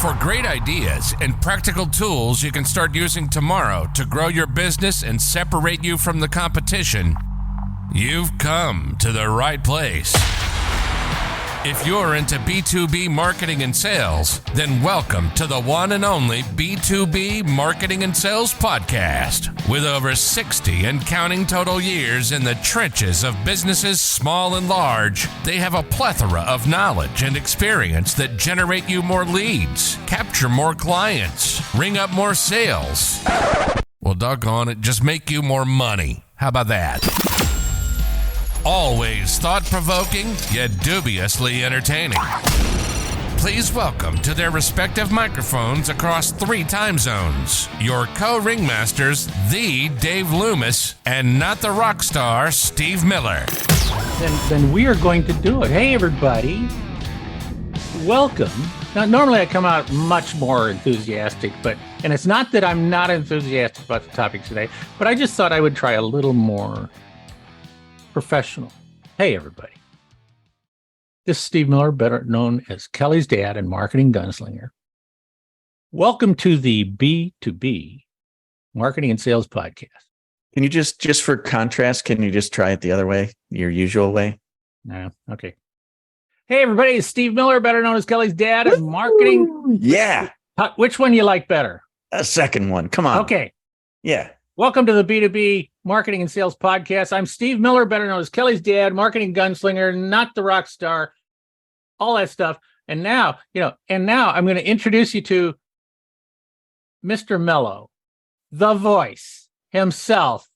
For great ideas and practical tools you can start using tomorrow to grow your business and separate you from the competition, you've come to the right place. If you're into B2B marketing and sales, then welcome to the one and only B2B Marketing and Sales Podcast. With over 60 and counting total years in the trenches of businesses small and large, they have a plethora of knowledge and experience that generate you more leads, capture more clients, ring up more sales. Well, doggone it, just make you more money. How about that? Always thought-provoking, yet dubiously entertaining. Please welcome to their respective microphones across 3 time zones, your co-ringmasters, the Dave Loomis, and not the rock star, Steve Miller. Then we are going to do it. Hey, everybody. Welcome. Now, normally I come out much more enthusiastic, and it's not that I'm not enthusiastic about the topic today, but I just thought I would try a little more professional. Hey, everybody. This is Steve Miller, better known as Kelly's dad and marketing gunslinger. Welcome to the B2B Marketing and Sales Podcast. Can you just for contrast, can you just try it the other way, your usual way? No, okay. Hey, everybody, it's Steve Miller, better known as Kelly's dad and marketing. Yeah. Which one you like better? A second one. Come on. Okay. Yeah. Welcome to the B2B Marketing and Sales Podcast. I'm Steve Miller, better known as Kelly's dad, marketing gunslinger, not the rock star, all that stuff. And now I'm going to introduce you to Mr. Mello, the voice himself,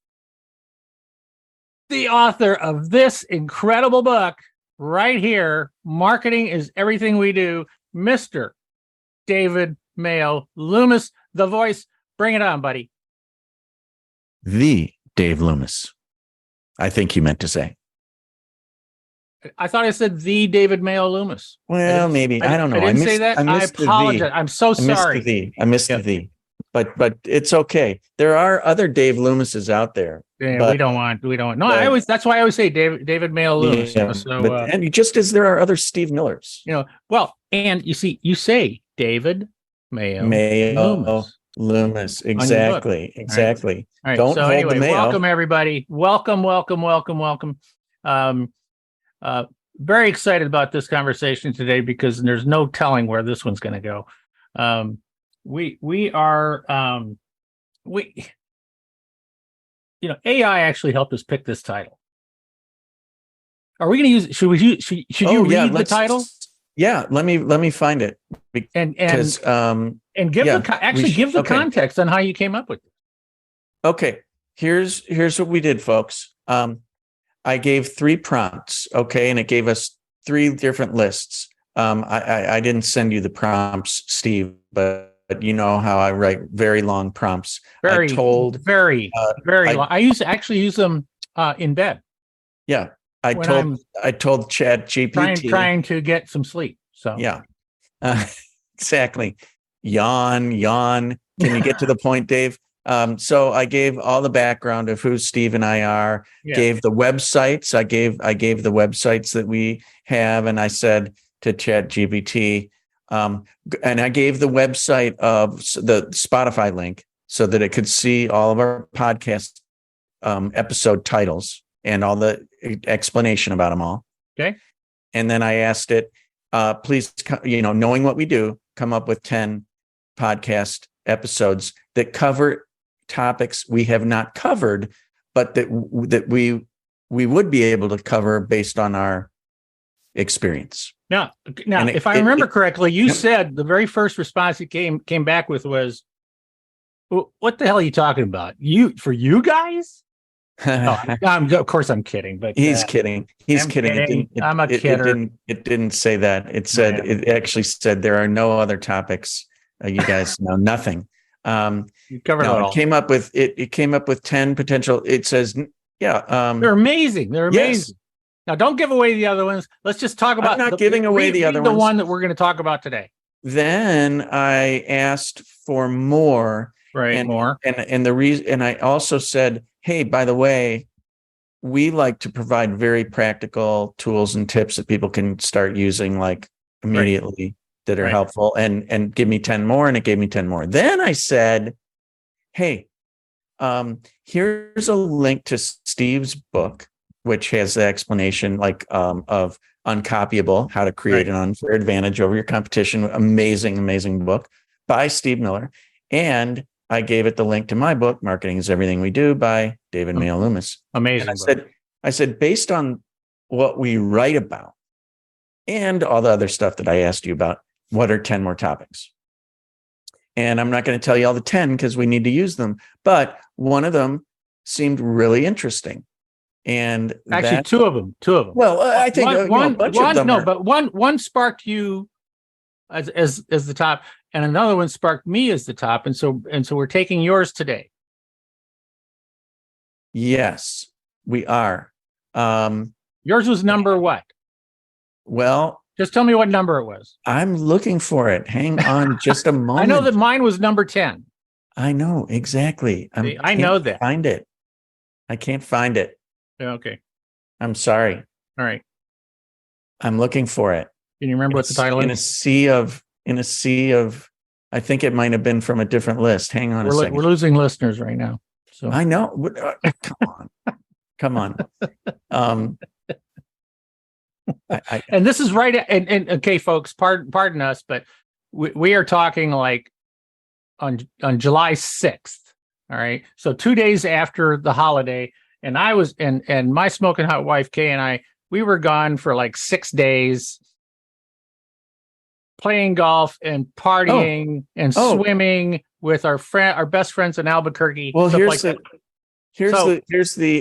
the author of this incredible book right here, Marketing is Everything We Do, Mr. David Mayo Loomis, the voice. Bring it on, buddy. The Dave Loomis, I think you meant to say. I thought I said the David Mayo Loomis. Well, maybe. I don't know. I didn't say that. I apologize. I'm so sorry. I missed the the. But it's okay. There are other Dave Loomises out there. Yeah, we don't want. No, that's why I always say David Mayo Loomis. Yeah, and just as there are other Steve Millers. Well, and you see, you say David Mayo Loomis. Exactly. All right. Don't so hold anyway, the mail. welcome everybody. Welcome. Very excited about this conversation today because there's no telling where this one's going to go. AI actually helped us pick this title. Are we going to use? Should you read the title? Yeah, let me find it. Because give the context on how you came up with it. Okay, here's what we did, folks. I gave 3 prompts, okay, and it gave us 3 different lists. I didn't send you the prompts, Steve, but you know how I write very long prompts. Very long. I use them in bed. Yeah. I told Chat GPT trying to get some sleep. So yeah, exactly. Yawn. Can you get to the point, Dave? So I gave all the background of who Steve and I are. Yeah. Gave the websites. I gave the websites that we have, and I said to Chat GPT, and I gave the website of the Spotify link so that it could see all of our podcast episode titles and all the explanation about them all. Okay. And then I asked it, please, knowing what we do, come up with 10 podcast episodes that cover topics we have not covered, but that we would be able to cover based on our experience. Now, if I remember correctly, you said the very first response you came back with was, "What the hell are you talking about? For you guys?" No, of course I'm kidding, but he's kidding. He's kidding. I'm a kidder. It didn't say that. It said it actually said there are no other topics. You guys know nothing. You covered it all. It came up with 10 potential. It says, they're amazing. They're amazing. Yes. Now, don't give away the other ones. Let's just talk about. I'm not giving away the other ones. The one that we're going to talk about today. Then I asked for more. Right, more. And the reason, and I also said, hey, by the way, we like to provide very practical tools and tips that people can start using like immediately. that are helpful, and give me 10 more. And it gave me 10 more. Then I said, hey, here's a link to Steve's book, which has the explanation of Uncopyable, how to create an unfair advantage over your competition. Amazing book by Steve Miller. And I gave it the link to my book, Marketing is Everything We Do, by David Mayo Loomis. Amazing. And I said, based on what we write about and all the other stuff that I asked you about, what are 10 more topics? And I'm not going to tell you all the 10 because we need to use them. But one of them seemed really interesting. And actually, two of them. Well, I think a bunch of them. No, but one sparked you as the top, and another one sparked me as the top. And so we're taking yours today. Yes, we are. Yours was number what? Well, just tell me what number it was. I'm looking for it. Hang on just a moment. I know that mine was number 10. I know, exactly. I know that. Find it. I can't find it. Okay. I'm sorry. All right. I'm looking for it. Can you remember what the title is? In a sea of, I think it might have been from a different list. Hang on a second. We're losing listeners right now. So I know. Come on. And this is right. And okay, folks, pardon us, but we are talking like on July 6th. All right. So 2 days after the holiday, and I was, and my smoking hot wife, Kay, and we were gone for like 6 days playing golf and partying and swimming with our best friends in Albuquerque. Well, here's the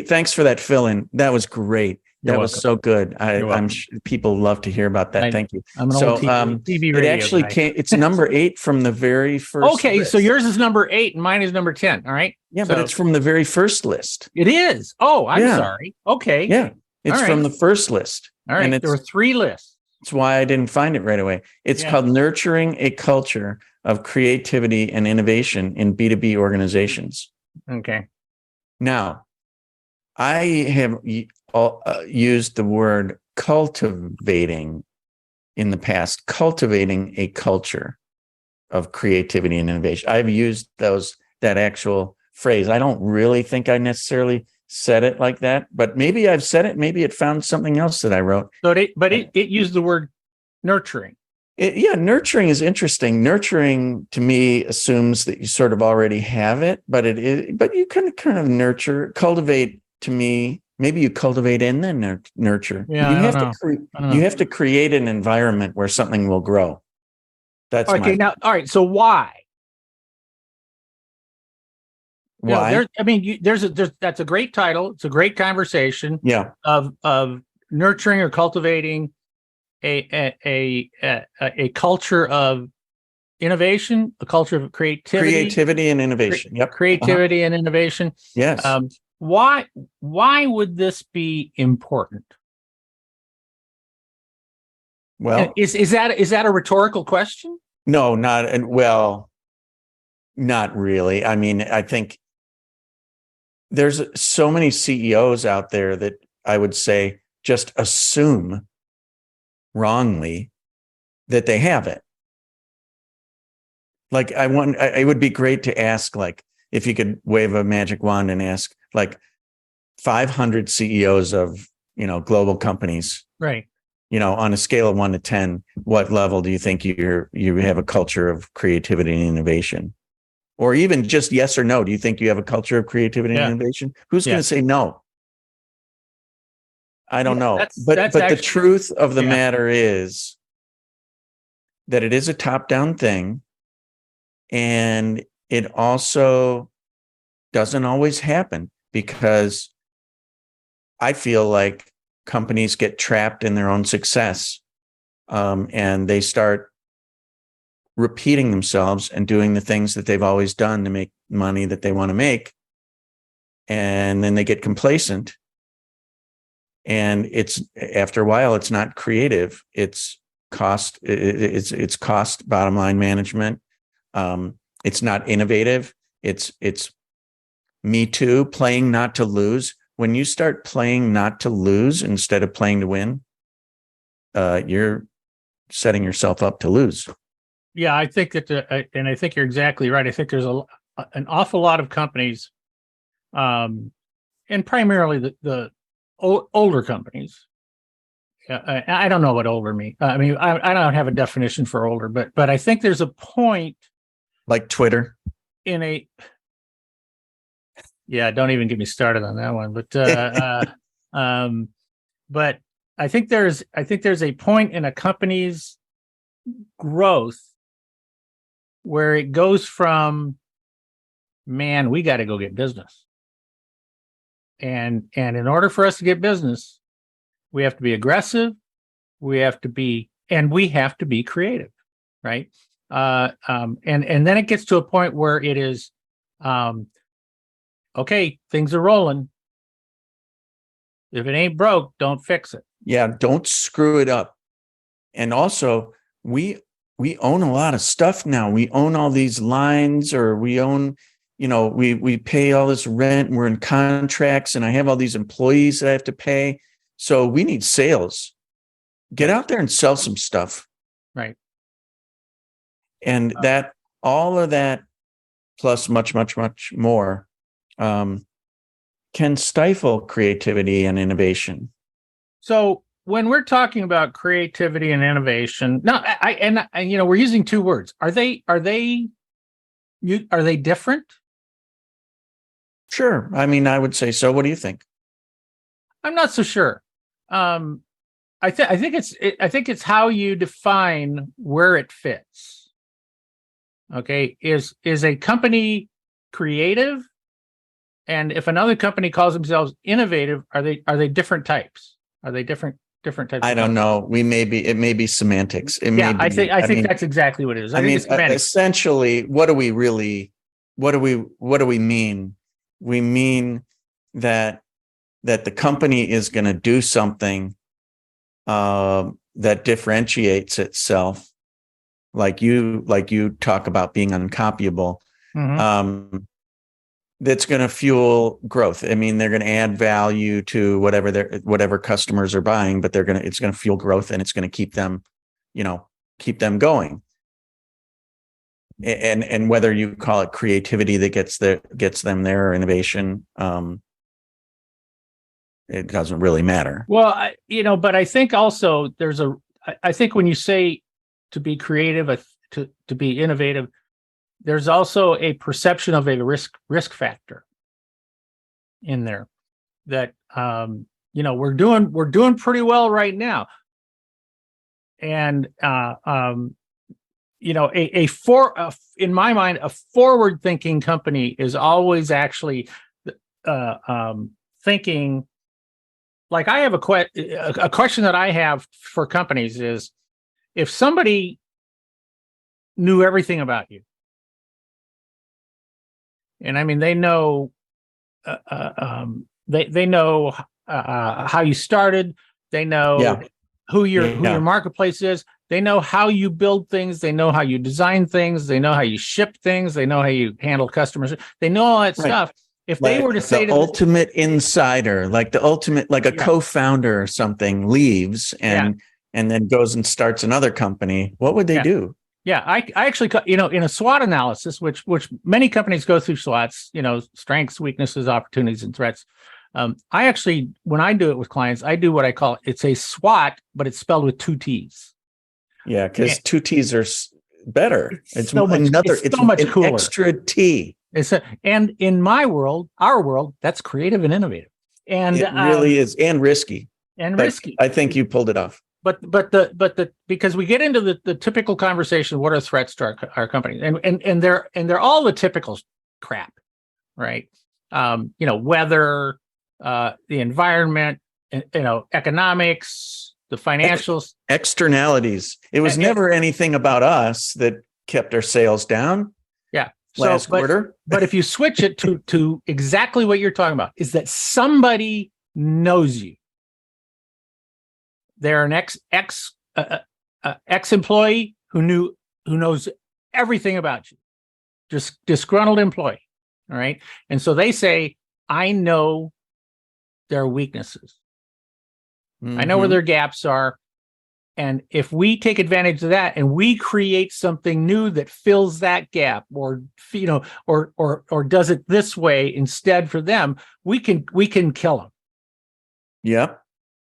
thanks for that fill-in. That was great. That was so good. I'm sure people love to hear about that. Thank you. I'm an old TV radio it actually came. It's number 8 from the very first. Okay, list. So yours is number 8 and mine is number 10. All right. Yeah, but it's from the very first list. It is. Oh, I'm sorry. Okay. Yeah, it's from the first list. All right. And there were 3 lists. That's why I didn't find it right away. It's called Nurturing a Culture of Creativity and Innovation in B2B Organizations. Okay. Now, I have used the word cultivating in the past, cultivating a culture of creativity and innovation. I've used that actual phrase. I don't really think I necessarily said it like that, but maybe I've said it. Maybe it found something else that I wrote. It used the word nurturing. Nurturing is interesting. Nurturing to me assumes that you sort of already have it, but you can kind of nurture. Cultivate to me, maybe you cultivate and then nurture. Yeah, you have to create an environment where something will grow. That's okay. Now, all right. So why? Why? That's a great title. It's a great conversation. Yeah. Of nurturing or cultivating a culture of innovation, a culture of creativity and innovation. Yep. Creativity and innovation. Yes. Why would this be important? Well, is that a rhetorical question? No, not really. I mean, I think there's so many CEOs out there that I would say just assume wrongly that they have it. Like it would be great to ask, like, if you could wave a magic wand and ask like 500 CEOs of, global companies, right? On a scale of 1 to 10, what level do you think you have a culture of creativity and innovation? Or even just yes or no, do you think you have a culture of creativity and innovation? Who's going to say no? I don't know. But the truth of the matter is that it is a top-down thing, and it also doesn't always happen, because I feel like companies get trapped in their own success, and they start repeating themselves and doing the things that they've always done to make money that they want to make. And then they get complacent. And after a while, it's not creative. It's cost. It's cost, bottom line management. It's not innovative. It's me too, playing not to lose. When you start playing not to lose instead of playing to win, you're setting yourself up to lose. Yeah, I think that, and I think you're exactly right. I think there's an awful lot of companies, and primarily the older companies. I don't know what older means. I mean, I don't have a definition for older, but I think there's a point, like Twitter. Yeah, don't even get me started on that one. But I think there's a point in a company's growth where it goes from, man, we got to go get business. And in order for us to get business, we have to be aggressive. We have to be creative, right? And then it gets to a point where it is, okay, things are rolling. If it ain't broke, don't fix it. Yeah, don't screw it up. And also, we own a lot of stuff now. We own all these lines, or we own, we pay all this rent, and we're in contracts, and I have all these employees that I have to pay. So we need sales. Get out there and sell some stuff. Right. And that, all of that, plus much, much, much more, can stifle creativity and innovation. So when we're talking about creativity and innovation, now we're using two words. Are they different? Sure. I mean, I would say so. What do you think? I'm not so sure. I think it's how you define where it fits. Okay, is a company creative? And if another company calls themselves innovative, are they different types? Are they different types? I don't know. It may be semantics. I think that's exactly what it is. Essentially, what do we mean? We mean that the company is going to do something that differentiates itself, like you talk about being uncopyable. Mm-hmm. That's going to fuel growth. I mean, they're going to add value to whatever customers are buying, but it's going to fuel growth, and it's going to keep them going. And whether you call it creativity that gets them there, or innovation, it doesn't really matter. Well, but I think also I think when you say to be creative, to be innovative, there's also a perception of a risk factor in there that we're doing pretty well right now, and in my mind, a forward-thinking company is always actually thinking. Like, I have a question that I have for companies is, if somebody knew everything about you, and I mean, they know, they know how you started, they know who your marketplace is, they know how you build things, they know how you design things, they know how you ship things, they know how you handle customers, they know all that stuff. If they were to say the ultimate insider, like the ultimate, like a co-founder or something, leaves and then goes and starts another company, what would they do? Yeah, I actually, in a SWOT analysis, which many companies go through SWOTs, strengths, weaknesses, opportunities, and threats. I actually, when I do it with clients, I do what I call, it's a SWOT, but it's spelled with two T's. Yeah, because two T's are better. It's so much cooler. Extra T. And in our world, that's creative and innovative. And it really is, and risky. Risky. I think you pulled it off. But because we get into the typical conversation, what are threats to our company? And they're all the typical crap, right? Weather, the environment, economics, the financials, externalities. It was never anything about us that kept our sales down. Yeah. Last quarter. But if you switch it to exactly what you're talking about, is that somebody knows you. They're an ex-employee who knows everything about you, just disgruntled employee. All right. And so they say, I know their weaknesses. Mm-hmm. I know where their gaps are. And if we take advantage of that and we create something new that fills that gap, or or does it this way instead for them, we can kill them. Yep.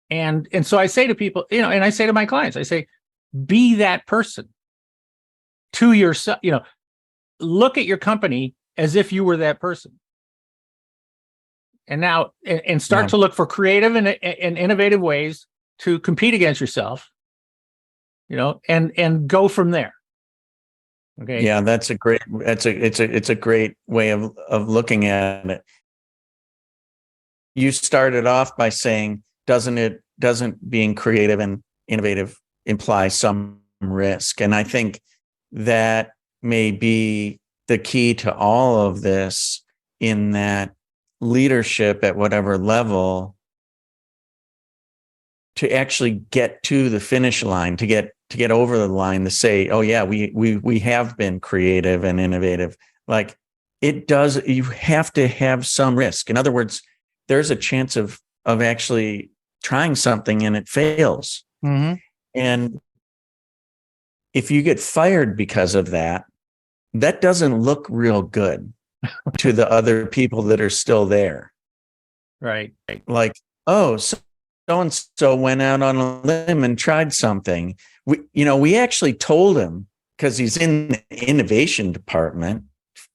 And so I say to people, and I say to my clients, I say, be that person to yourself. Look at your company as if you were that person. And now, and start to look for creative and innovative ways to compete against yourself. And go from there. Okay. Yeah, it's a great way of looking at it. You started off by saying, doesn't being creative and innovative imply some risk? And I think that may be the key to all of this, in that leadership at whatever level, to actually get to the finish line, to get over the line, to say, oh yeah, we have been creative and innovative. Like, you have to have some risk. In other words, there's a chance of actually trying something and it fails. Mm-hmm. And if you get fired because of that, that doesn't look real good to the other people that are still there. Right. Like, oh, so-and-so went out on a limb and tried something. We actually told him, because he's in the innovation department,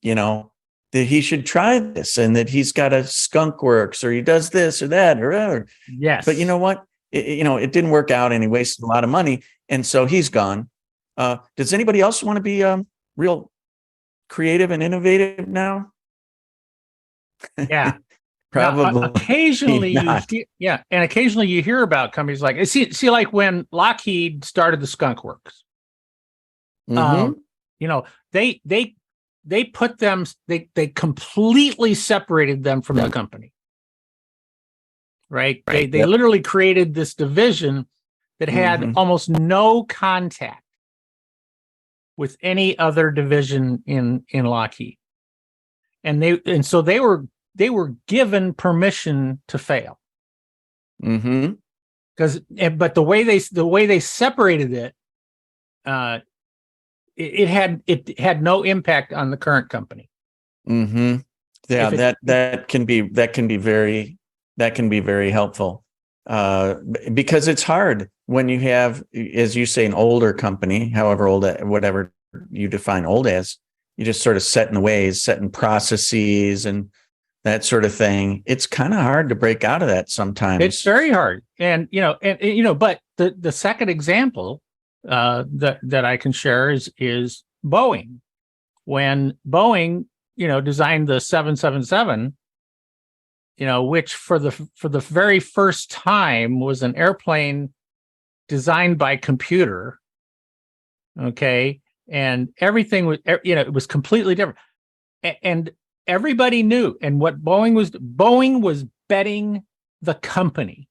that he should try this, and that he's got a skunk works, or he does this or that or other. Yes. But you know what? It didn't work out, and he wasted a lot of money. And so he's gone. Does anybody else want to be real creative and innovative now? Yeah. Probably. Occasionally, not. and occasionally you hear about companies like, see, like when Lockheed started the Skunk Works. Mm-hmm. They put them, they completely separated them from the company. Right. They literally created this division that had almost no contact with any other division in Lockheed, and so they were given permission to fail. Mm-hmm. But the way they separated it, it had no impact on the current company. Mm-hmm. Yeah, that can be very helpful, because it's hard when you have, as you say, an older company, however old, whatever you define old as. You just sort of set in the ways, set in processes, and that sort of thing. It's kind of hard to break out of that sometimes. It's very hard, and but the second example that I can share is Boeing. When Boeing, designed the 777, which for the very first time was an airplane designed by computer. Okay, and everything was, it was completely different, and everybody knew. And what Boeing was betting the company.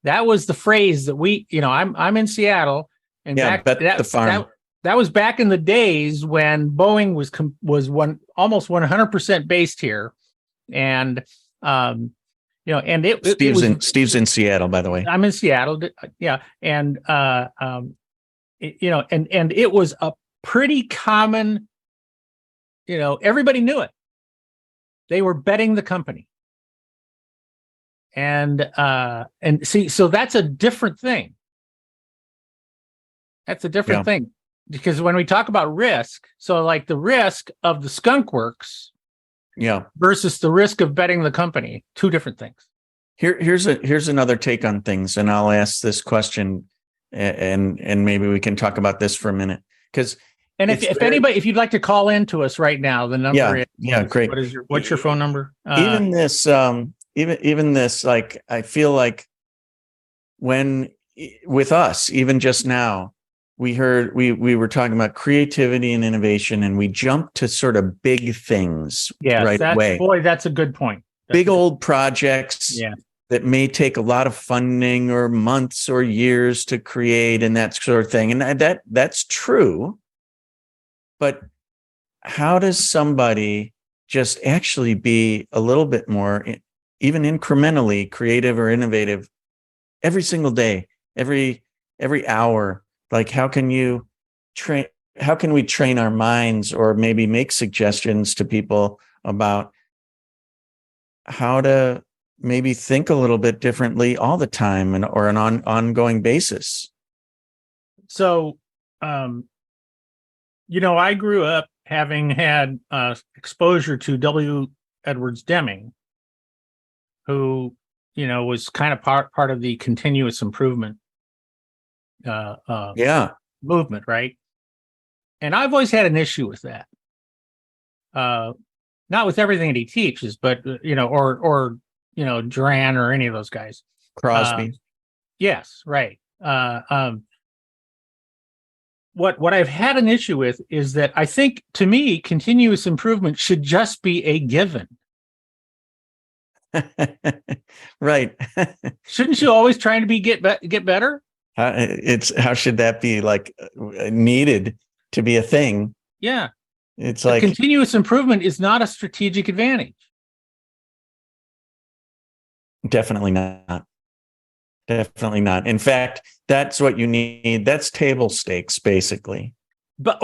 That was the phrase that we, I'm in Seattle, and bet the farm. That was back in the days when Boeing was almost 100% based here, and and Steve's in Seattle, by the way. I'm in Seattle, yeah, and and it was a pretty common, everybody knew it. They were betting the company. And see, so that's a different thing. That's a different thing, because when we talk about risk, so like the risk of the Skunk Works, versus the risk of betting the company, two different things. Here's another take on things, and I'll ask this question, and maybe we can talk about this for a minute, because. And if anybody, if you'd like to call in to us right now, the number is great. What's your phone number? Even this, like, I feel like when with us, even just now, we were talking about creativity and innovation, and we jumped to sort of big things right away. Boy, that's a good point. Big old projects that may take a lot of funding or months or years to create, and that sort of thing. And that's true. But how does somebody just actually be a little bit more, even incrementally creative or innovative every single day? every hour. Like, how can we train our minds, or maybe make suggestions to people about how to maybe think a little bit differently all the time, or an ongoing basis? So, I grew up having had exposure to W. Edwards Deming, who, was kind of part of the continuous improvement movement, right? And I've always had an issue with that. Not with everything that he teaches, but or Duran or any of those guys. Crosby. Yes, right. What I've had an issue with is that I think, to me, continuous improvement should just be a given. Right. Shouldn't you always try to get better? How should that be needed to be a thing? Yeah. It's like continuous improvement is not a strategic advantage. Definitely not. Definitely not. In fact, that's what you need. That's table stakes, basically. But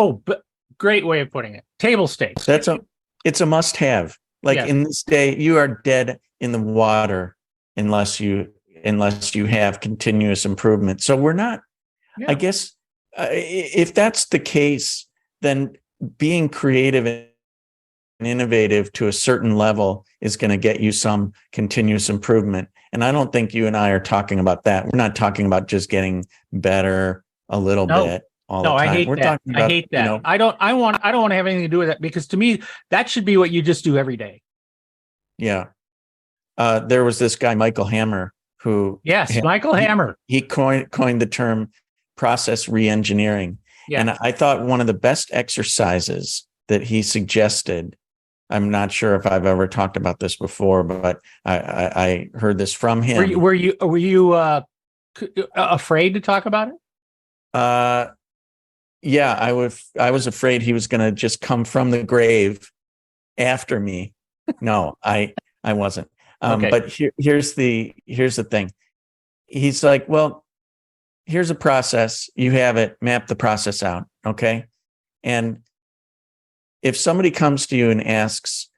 great way of putting it. Table stakes. It's a must-have. In this day, you are dead in the water unless you have continuous improvement. So we're not. Yeah. I guess if that's the case, then being creative and innovative to a certain level is going to get you some continuous improvement. And I don't think you and I are talking about that. We're not talking about just getting better a little bit all the time. I hate that. I hate that. I don't want to have anything to do with that, because to me, that should be what you just do every day. Yeah. There was this guy, Michael Hammer, who Michael Hammer. He coined the term process reengineering. Yeah. And I thought one of the best exercises that he suggested, I'm not sure if I've ever talked about this before, but I heard this from him. Were you afraid to talk about it? Yeah, I was afraid he was going to just come from the grave after me. No, I wasn't. Okay. But here's the thing. He's like, well, here's a process. You have it. Map the process out. Okay. And if somebody comes to you and asks,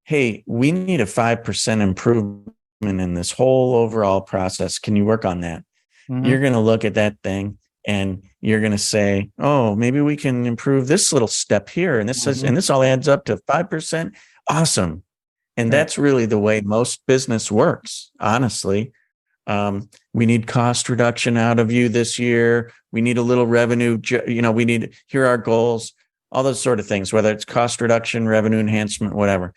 hey, we need a 5% improvement in this whole overall process, can you work on that? Mm-hmm. You're going to look at that thing and you're going to say, oh, maybe we can improve this little step here. And this mm-hmm. and this all adds up to 5%. Awesome. And that's really the way most business works, honestly. We need cost reduction out of you this year. We need a little revenue. Here are our goals, all those sort of things, whether it's cost reduction, revenue enhancement, whatever.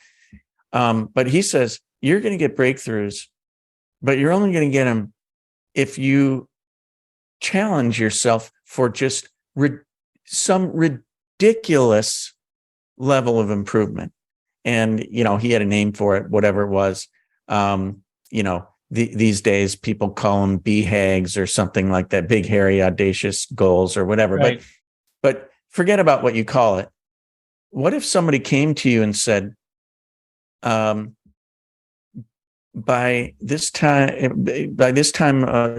But he says, you're going to get breakthroughs, but you're only going to get them if you challenge yourself for just some ridiculous level of improvement. And, he had a name for it, whatever it was. These days people call them BHAGs or something like that, big, hairy, audacious goals or whatever. Right. But forget about what you call it. What if somebody came to you and said, by this time,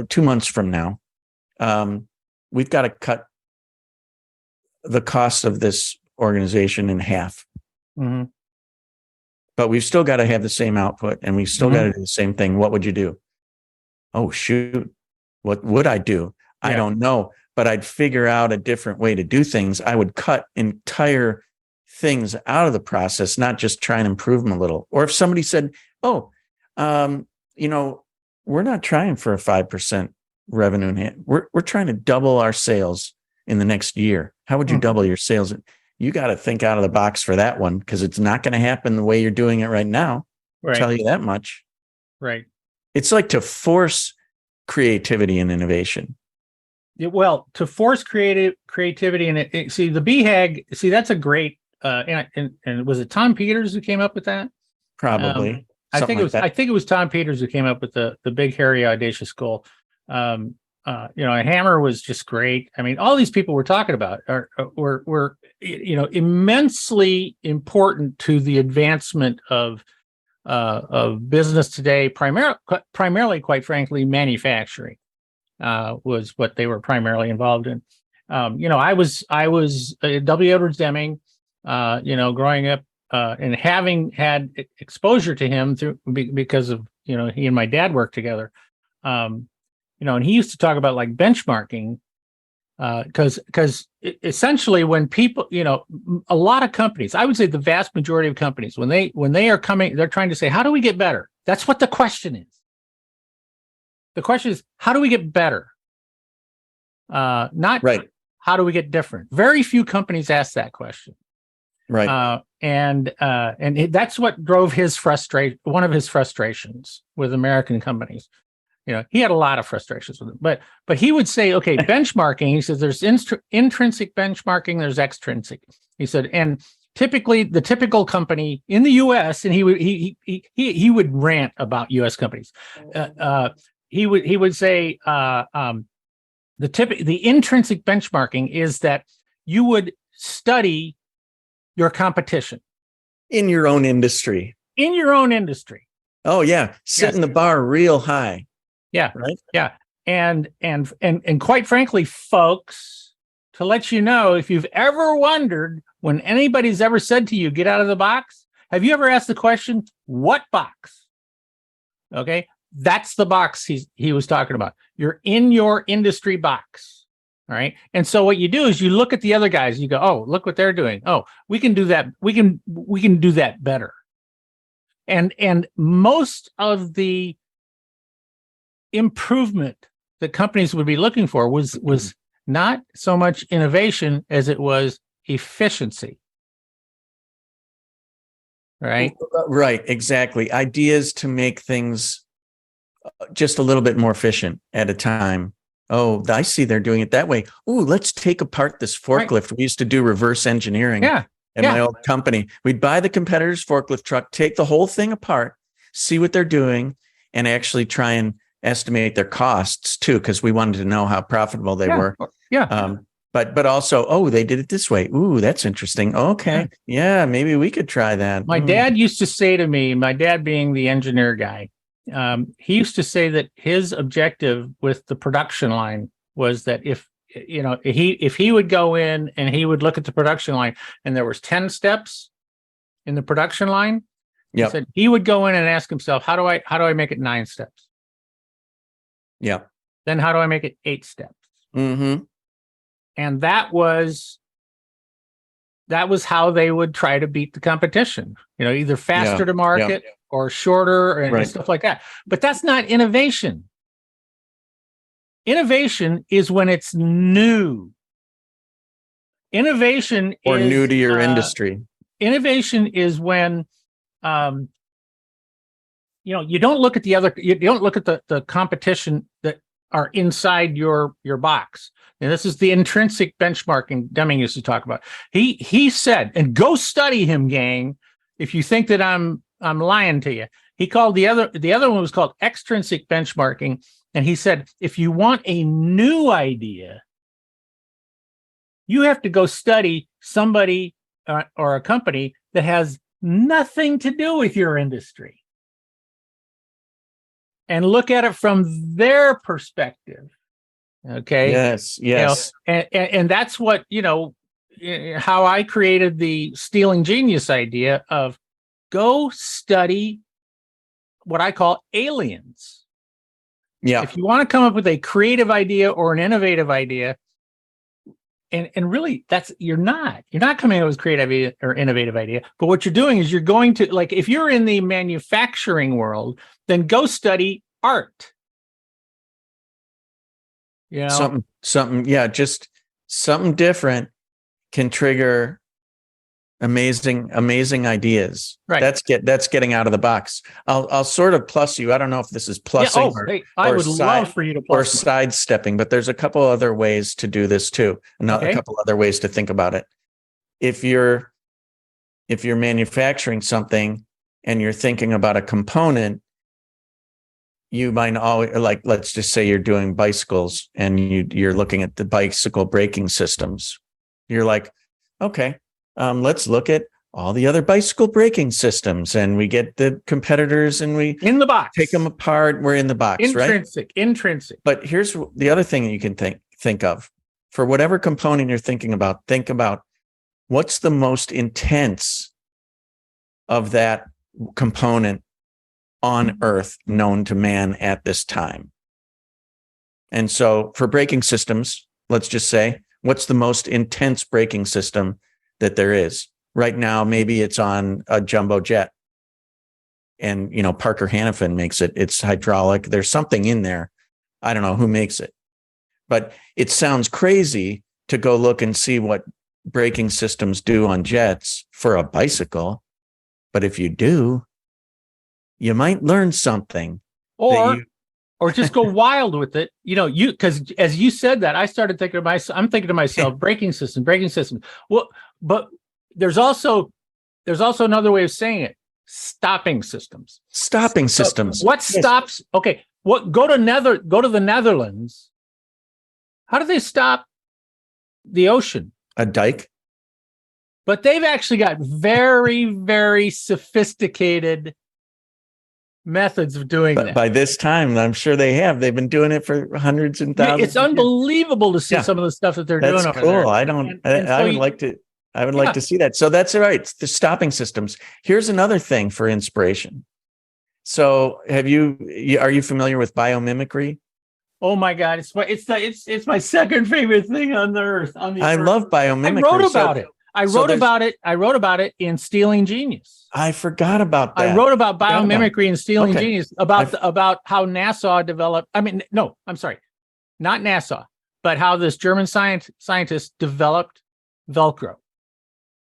2 months from now, we've got to cut the cost of this organization in half. Mm-hmm. But we've still got to have the same output and we've still mm-hmm. got to do the same thing. What would you do? Oh, shoot. What would I do? Yeah. I don't know, but I'd figure out a different way to do things. I would cut entire things out of the process, not just try and improve them a little. Or if somebody said, oh, we're not trying for a 5% revenue. We're trying to double our sales in the next year. How would you mm-hmm. double your sales? You got to think out of the box for that one, because it's not going to happen the way you're doing it right now. Right. I'll tell you that much. Right. It's like to force creativity and innovation. Well, to force creativity and the BHAG. See, that's a great. And was it Tom Peters who came up with that? Probably. I think it was Tom Peters who came up with the big, hairy, audacious goal. Hammer was just great. I mean, all these people we're talking about were immensely important to the advancement of business today, primarily, quite frankly, manufacturing. was what they were primarily involved in. I was W. Edwards Deming, growing up and having had exposure to him because of, he and my dad worked together. And he used to talk about like benchmarking, because essentially when people, a lot of companies, I would say the vast majority of companies, when they are coming, they're trying to say, how do we get better? That's what the question is. The question is, how do we get better? Not right. How do we get different? Very few companies ask that question. Right. And that's what drove one of his frustrations with American companies. He had a lot of frustrations with it, but he would say, okay, benchmarking, he says there's intrinsic benchmarking, there's extrinsic. He said, and typically the typical company in the US, and he would rant about US companies. He would say the intrinsic benchmarking is that you would study your competition in your own industry. Oh yeah, setting the bar real high. Yeah. Right. Yeah. And quite frankly, folks, to let you know, if you've ever wondered when anybody's ever said to you, get out of the box, have you ever asked the question, what box? Okay. That's the box he was talking about. You're in your industry box. All right. And so what you do is you look at the other guys, you go, oh, look what they're doing. Oh, we can do that. We can do that better. And most of the improvement that companies would be looking for was not so much innovation as it was efficiency. Right? Right, exactly. Ideas to make things just a little bit more efficient at a time. Oh, I see they're doing it that way. Oh, let's take apart this forklift. Right. We used to do reverse engineering at my old company. We'd buy the competitor's forklift truck, take the whole thing apart, see what they're doing, and actually try and estimate their costs too, because we wanted to know how profitable they were. Yeah. But also, they did it this way. Ooh, that's interesting. Okay. Yeah, maybe we could try that. My dad used to say to me, my dad being the engineer guy, he used to say that his objective with the production line was that if he would go in and he would look at the production line and there was 10 steps in the production line, he said he would go in and ask himself, how do I make it 9 steps? Yeah. Then how do I make it 8 steps? Mm-hmm. And that was how they would try to beat the competition. Either faster to market or shorter and stuff like that. But that's not innovation. Innovation is when it's new. Innovation or is new to your industry. Innovation is when you don't look at the competition that are inside your box. And this is the intrinsic benchmarking Deming used to talk about. He said, and go study him, gang, if you think that I'm lying to you. He called the other one was called extrinsic benchmarking. And he said, if you want a new idea, you have to go study somebody or a company that has nothing to do with your industry and look at it from their perspective. Okay. Yes. And that's what, how I created the stealing genius idea of go study what I call aliens. Yeah. If you want to come up with a creative idea or an innovative idea, and really you're not coming up with creative idea or innovative idea, but what you're doing is you're going to, like, if you're in the manufacturing world, then go study art. Something, just something different can trigger amazing ideas. Right. That's getting out of the box. I'll sort of plus you. I don't know if this is plussing I would love for you to plus or sidestepping, but there's a couple other ways to do this too. A couple other ways to think about it. If you're manufacturing something and you're thinking about a component, you might always, like, let's just say you're doing bicycles and you're looking at the bicycle braking systems. You're like, okay, let's look at all the other bicycle braking systems, and we get the competitors, and we in the box, take them apart. We're in the box, intrinsic. But here's the other thing that you can think of for whatever component you're thinking about. Think about what's the most intense of that component on Earth known to man at this time. And so for braking systems, let's just say, what's the most intense braking system that there is? Right now, maybe it's on a jumbo jet. And, Parker Hannifin makes it. It's hydraulic. There's something in there. I don't know who makes it. But it sounds crazy to go look and see what braking systems do on jets for a bicycle. But if you do, you might learn something. Or just go wild with it. Because as you said that, I started thinking to myself, I'm thinking to myself, braking system. Well, but there's also another way of saying it. Stopping systems. What stops? Okay. Go to the Netherlands. How do they stop the ocean? A dike. But they've actually got very, very sophisticated methods of doing that. By this time, I'm sure they have. They've been doing it for hundreds and thousands. It's unbelievable to see some of the stuff that they're doing over there. I would like to see that. So that's right. It's the stopping systems. Here's another thing for inspiration. So are you familiar with biomimicry? Oh my God. It's my second favorite thing on the earth. I love biomimicry. I wrote about it in Stealing Genius. I forgot about that. I wrote about biomimicry in Stealing Genius about how NASA developed. I'm sorry, not NASA, but how this German scientist developed Velcro.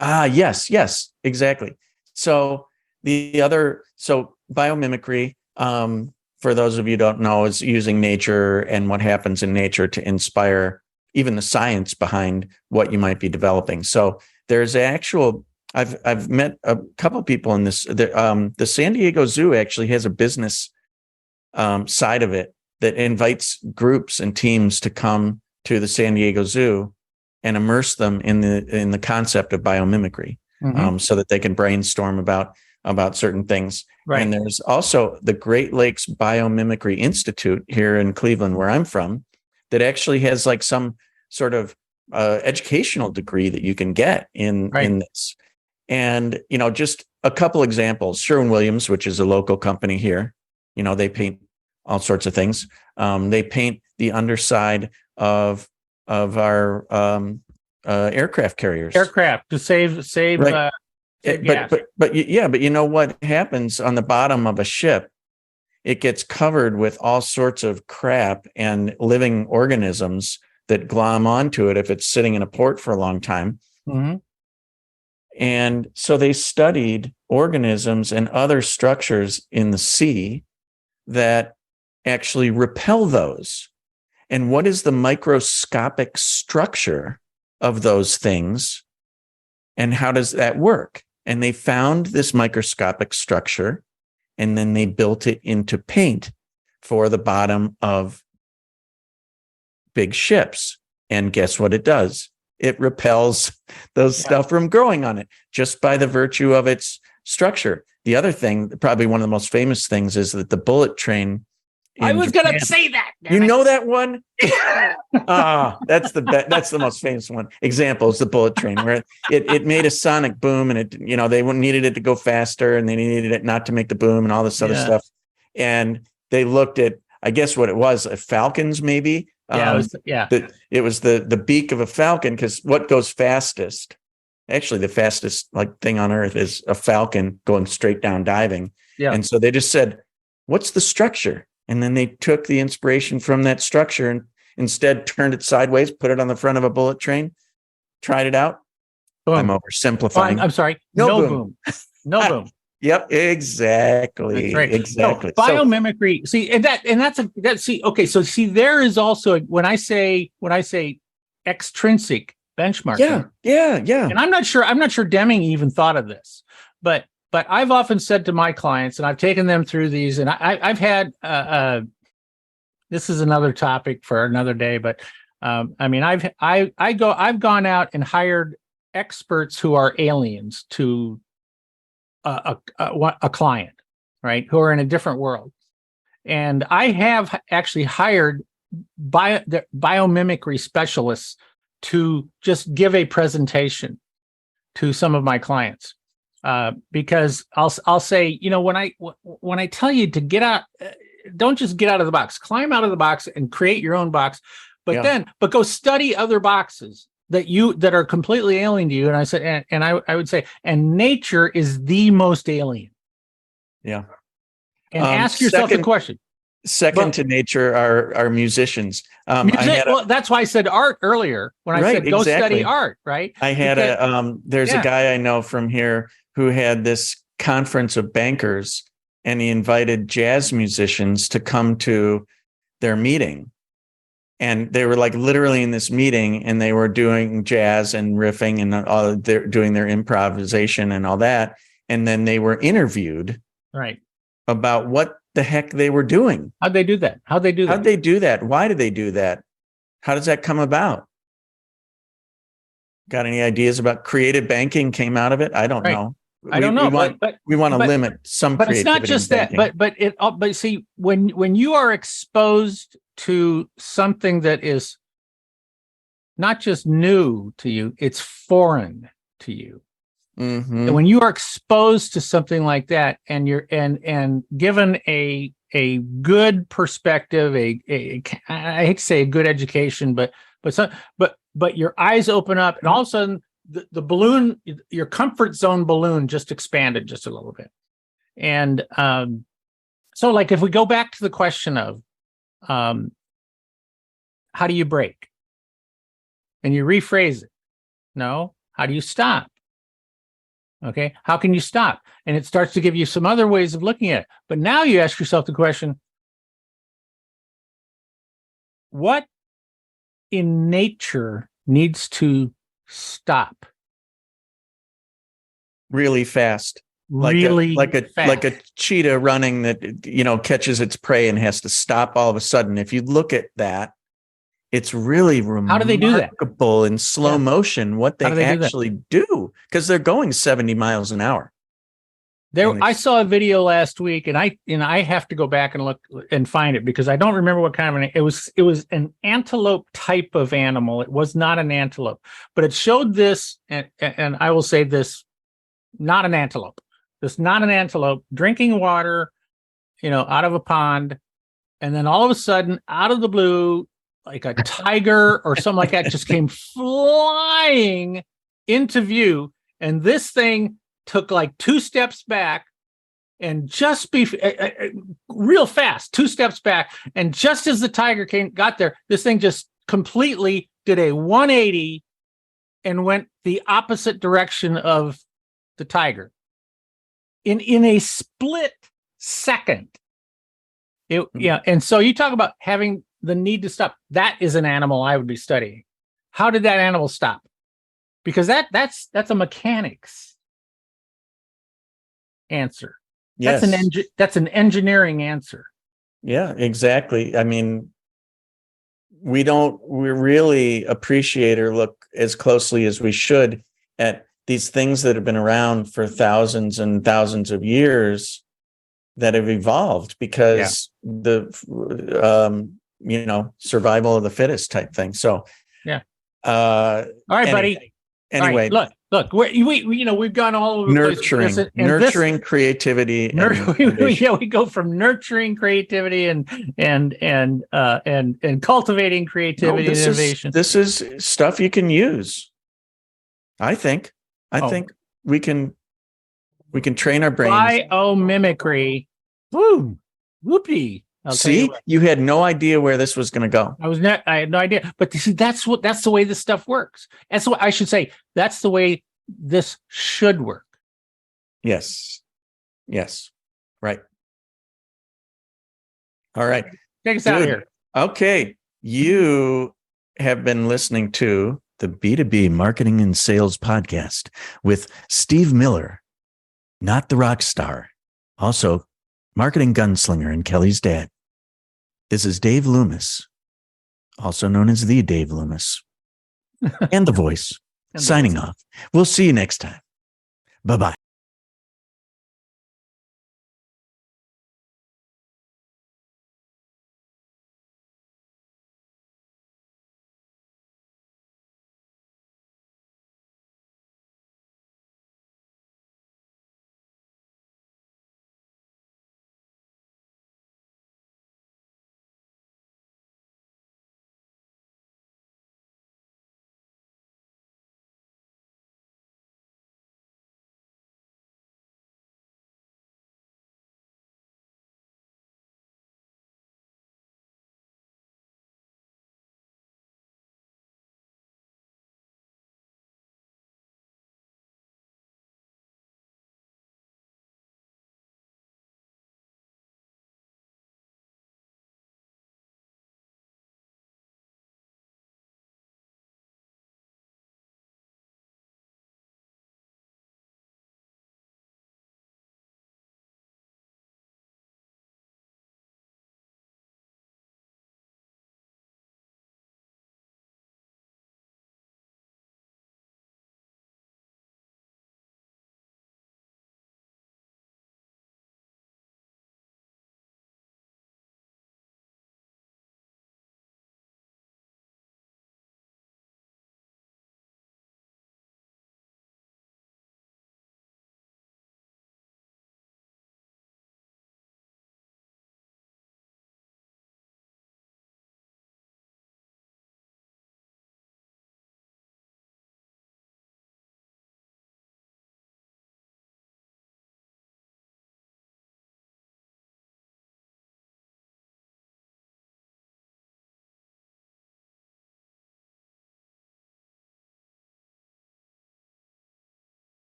Yes, exactly. So biomimicry, for those of you who don't know, is using nature and what happens in nature to inspire even the science behind what you might be developing. So there's I've met a couple of people in this. The San Diego Zoo actually has a business side of it that invites groups and teams to come to the San Diego Zoo and immerse them in the concept of biomimicry, so that they can brainstorm about certain things. Right. And there's also the Great Lakes Biomimicry Institute here in Cleveland, where I'm from, that actually has like some sort of educational degree that you can get in this. And, just a couple examples. Sherwin-Williams, which is a local company here, they paint all sorts of things. They paint the underside of our aircraft carriers. To save right. But you know what happens on the bottom of a ship? It gets covered with all sorts of crap and living organisms that glom onto it if it's sitting in a port for a long time. Mm-hmm. And so they studied organisms and other structures in the sea that actually repel those. And what is the microscopic structure of those things? And how does that work? And they found this microscopic structure, and then they built it into paint for the bottom of big ships. And guess what it does? It repels those stuff from growing on it just by the virtue of its structure. The other thing, probably one of the most famous things, is that the bullet train. I was going to say that. You know that one? That's the most famous one. Example is the bullet train, where it made a sonic boom, and they needed it to go faster, and they needed it not to make the boom and all this other stuff. And they looked at, I guess what it was, falcons maybe. It was the beak of a falcon, because what goes fastest? Actually, the fastest thing on earth is a falcon going straight down diving. Yeah. And so they just said, what's the structure? And then they took the inspiration from that structure and instead turned it sideways, put it on the front of a bullet train, tried it out. Boom. I'm oversimplifying. I'm sorry. No boom. No boom. Yep, exactly. That's right. Exactly. No, biomimicry. There is also, when I say extrinsic benchmarking. Yeah. And I'm not sure Deming even thought of this, but I've often said to my clients, and I've taken them through these, and I've had this is another topic for another day, but I've gone out and hired experts who are aliens to a client, right? Who are in a different world. And I have actually hired biomimicry specialists to just give a presentation to some of my clients, because I'll say, when I tell you to get out, don't just get out of the box, climb out of the box and create your own box, but go study other boxes that are completely alien to you. And I said, and I would say, and nature is the most alien. Yeah. And ask yourself the question. Second to nature are musicians. That's why I said art earlier when I said go study art, right? I had there's a guy I know from here who had this conference of bankers, and he invited jazz musicians to come to their meeting. And they were like literally in this meeting, and they were doing jazz and riffing and they're doing their improvisation and all that. And then they were interviewed about what the heck they were doing. How'd they do that? Why did they do that? How does that come about? Got any ideas about creative banking came out of it? I don't know. I don't know. We want to limit some creativity. But it's not just that. But see, when you are exposed to something that is not just new to you, it's foreign to you. Mm-hmm. And when you are exposed to something like that, and you're and given a good perspective, I hate to say a good education, but your eyes open up, and all of a sudden the balloon, your comfort zone balloon, just expanded just a little bit. And so, like, if we go back to the question of how do you break, and you rephrase it, how do you stop? Okay, how can you stop? And it starts to give you some other ways of looking at it. But now you ask yourself the question, what in nature needs to stop? Really fast. Like a cheetah running that, catches its prey and has to stop all of a sudden. If you look at that, it's really remarkable. How do they do that? In slow motion, what they actually do, because they're going 70 miles an hour. I saw a video last week, and I have to go back and look and find it, because I don't remember what kind of it was an antelope type of animal. It was not an antelope, but it showed this, and I will say this, not an antelope. This not an antelope drinking water, out of a pond, and then all of a sudden, out of the blue, like a tiger or something like that just came flying into view. And this thing took like 2 steps back, and just real fast, 2 steps back. And just as the tiger got there, this thing just completely did a 180 and went the opposite direction of the tiger in a split second. And so you talk about having the need to stop. That is an animal I would be studying. How did that animal stop? Because that's a mechanics answer. Yes. That's an engineering answer. Yeah, exactly. I mean, we really appreciate or look as closely as we should at these things that have been around for thousands and thousands of years that have evolved because the survival of the fittest type thing. So, all right, buddy. Anyway, right, look, we've gone all over nurturing creativity. We go from nurturing creativity and cultivating creativity and innovation. This is stuff you can use. I think we can train our brains. Biomimicry. Woo, whoopee. See, you had no idea where this was going to go. I had no idea. But see, that's the way this stuff works. That's what I should say. That's the way this should work. Yes. Right. All right. Take us out of here. Okay. You have been listening to the B2B Marketing and Sales Podcast with Steve Miller, not the rock star, also marketing gunslinger and Kelly's dad. This is Dave Loomis, also known as the Dave Loomis, and the voice. signing off. We'll see you next time. Bye-bye.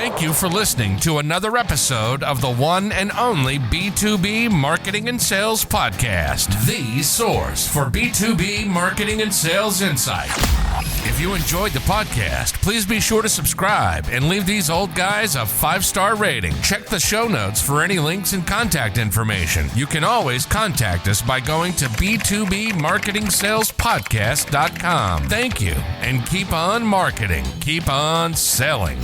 Thank you for listening to another episode of the one and only B2B Marketing and Sales Podcast, the source for B2B marketing and sales insight. If you enjoyed the podcast, please be sure to subscribe and leave these old guys a 5-star rating. Check the show notes for any links and contact information. You can always contact us by going to b2bmarketingsalespodcast.com. Thank you, and keep on marketing, keep on selling.